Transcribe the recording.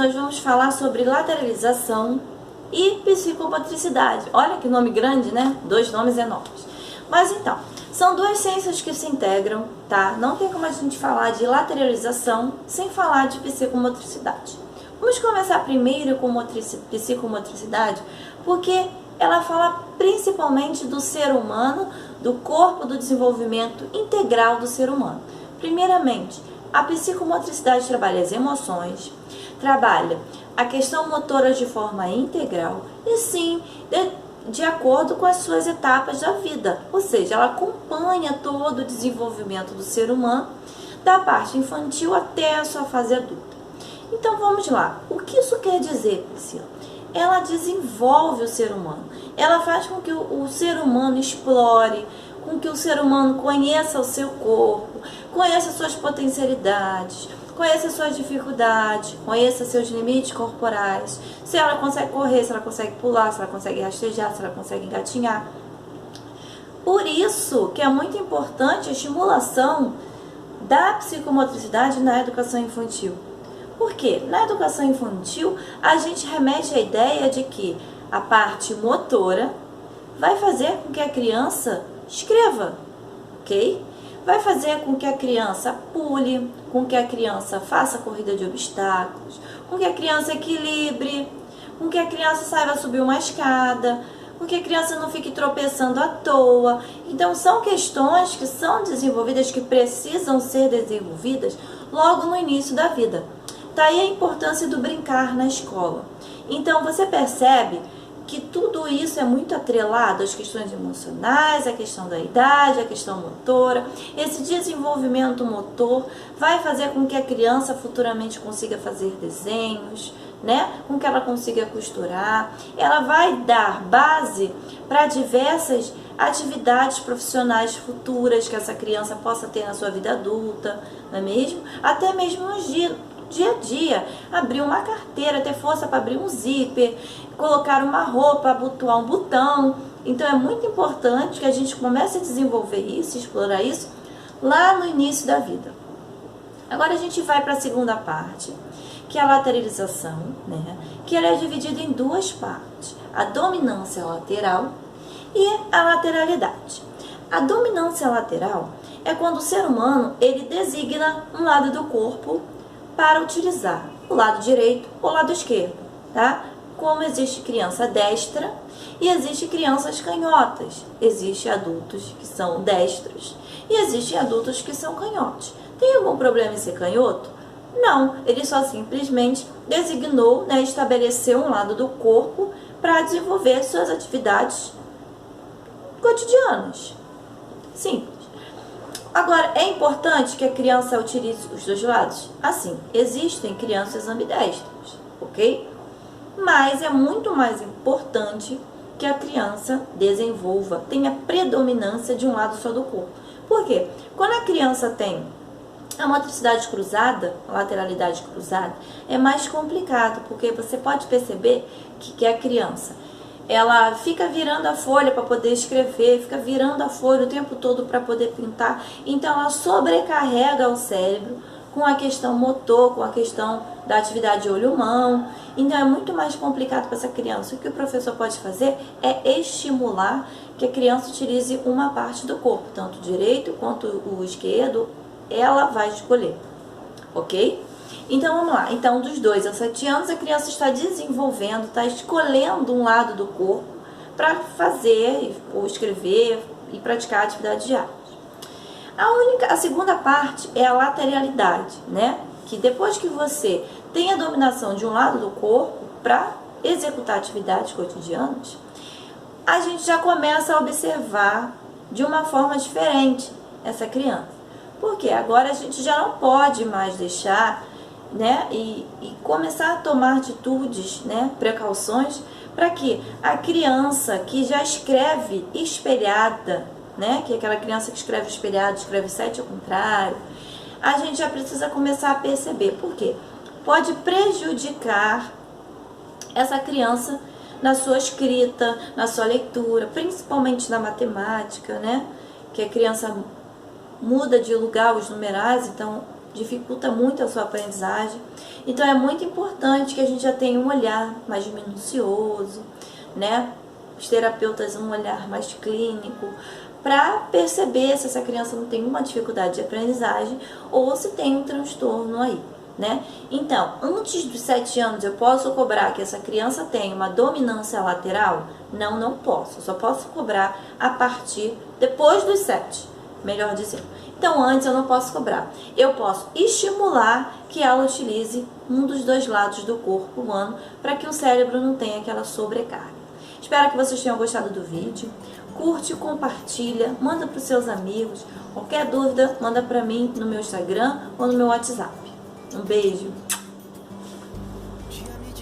nós vamos falar sobre lateralização e psicomotricidade. Olha que nome grande, né? 2 nomes enormes. Mas então, são 2 ciências que se integram, tá? Não tem como a gente falar de lateralização sem falar de psicomotricidade. Vamos começar primeiro com psicomotricidade, porque ela fala principalmente do ser humano, do corpo, do desenvolvimento integral do ser humano. Primeiramente, a psicomotricidade trabalha as emoções, trabalha a questão motora de forma integral e sim, de acordo com as suas etapas da vida. Ou seja, ela acompanha todo o desenvolvimento do ser humano, da parte infantil até a sua fase adulta. Então vamos lá, o que isso quer dizer, Priscila? Ela desenvolve o ser humano, ela faz com que o ser humano explore, com que o ser humano conheça o seu corpo, conheça suas potencialidades, conheça suas dificuldades, conheça seus limites corporais, se ela consegue correr, se ela consegue pular, se ela consegue rastejar, se ela consegue engatinhar. Por isso que é muito importante a estimulação da psicomotricidade na educação infantil. Por quê? Na educação infantil, a gente remete à ideia de que a parte motora vai fazer com que a criança escreva, ok? Vai fazer com que a criança pule, com que a criança faça corrida de obstáculos, com que a criança equilibre, com que a criança saiba subir uma escada, com que a criança não fique tropeçando à toa. Então, são questões que são desenvolvidas, que precisam ser desenvolvidas logo no início da vida. Daí a importância do brincar na escola. Então, você percebe que tudo isso é muito atrelado às questões emocionais, à questão da idade, à questão motora. Esse desenvolvimento motor vai fazer com que a criança futuramente consiga fazer desenhos, né? Com que ela consiga costurar. Ela vai dar base para diversas atividades profissionais futuras que essa criança possa ter na sua vida adulta, não é mesmo? Até mesmo no dia a dia, abrir uma carteira, ter força para abrir um zíper, colocar uma roupa, abotoar um botão. Então é muito importante que a gente comece a desenvolver isso, explorar isso lá no início da vida. Agora a gente vai para a segunda parte, que é a lateralização, né? Que ela é dividida em 2 partes, a dominância lateral e a lateralidade. A dominância lateral é quando o ser humano ele designa um lado do corpo para utilizar o lado direito ou o lado esquerdo, tá? Como existe criança destra e existe crianças canhotas. Existem adultos que são destros e existem adultos que são canhotos. Tem algum problema em ser canhoto? Não, ele só simplesmente designou, né, estabeleceu um lado do corpo para desenvolver suas atividades cotidianas. Simples. Agora, é importante que a criança utilize os 2 lados? Assim, existem crianças ambidestras, ok? Mas é muito mais importante que a criança desenvolva, tenha predominância de um lado só do corpo. Por quê? Quando a criança tem a motricidade cruzada, a lateralidade cruzada, é mais complicado, porque você pode perceber que a criança ela fica virando a folha para poder escrever, fica virando a folha o tempo todo para poder pintar. Então, ela sobrecarrega o cérebro com a questão motor, com a questão da atividade olho-mão. Então, é muito mais complicado para essa criança. O que o professor pode fazer é estimular que a criança utilize uma parte do corpo, tanto o direito quanto o esquerdo, ela vai escolher, ok? Então, vamos lá. Então, dos 2 aos 7 anos, a criança está desenvolvendo, está escolhendo um lado do corpo para fazer ou escrever e praticar atividades diárias. A segunda parte é a lateralidade, né? Que depois que você tem a dominação de um lado do corpo para executar atividades cotidianas, a gente já começa a observar de uma forma diferente essa criança. Porque agora a gente já não pode mais deixar, né, e começar a tomar atitudes, né, precauções, para que a criança que já escreve espelhada, né, que é aquela criança que escreve espelhado, escreve 7 ao contrário, a gente já precisa começar a perceber. Por quê? Pode prejudicar essa criança na sua escrita, na sua leitura, principalmente na matemática, né, que a criança muda de lugar os numerais, então dificulta muito a sua aprendizagem. Então é muito importante que a gente já tenha um olhar mais minucioso, né? Os terapeutas um olhar mais clínico, para perceber se essa criança não tem uma dificuldade de aprendizagem ou se tem um transtorno aí, né? Então, antes dos 7 anos eu posso cobrar que essa criança tenha uma dominância lateral? Não, não posso. Eu só posso cobrar a partir depois dos 7, melhor dizendo. Então, antes eu não posso cobrar. Eu posso estimular que ela utilize um dos 2 lados do corpo humano para que o cérebro não tenha aquela sobrecarga. Espero que vocês tenham gostado do vídeo. Curte, compartilha, manda para os seus amigos. Qualquer dúvida, manda para mim no meu Instagram ou no meu WhatsApp. Um beijo!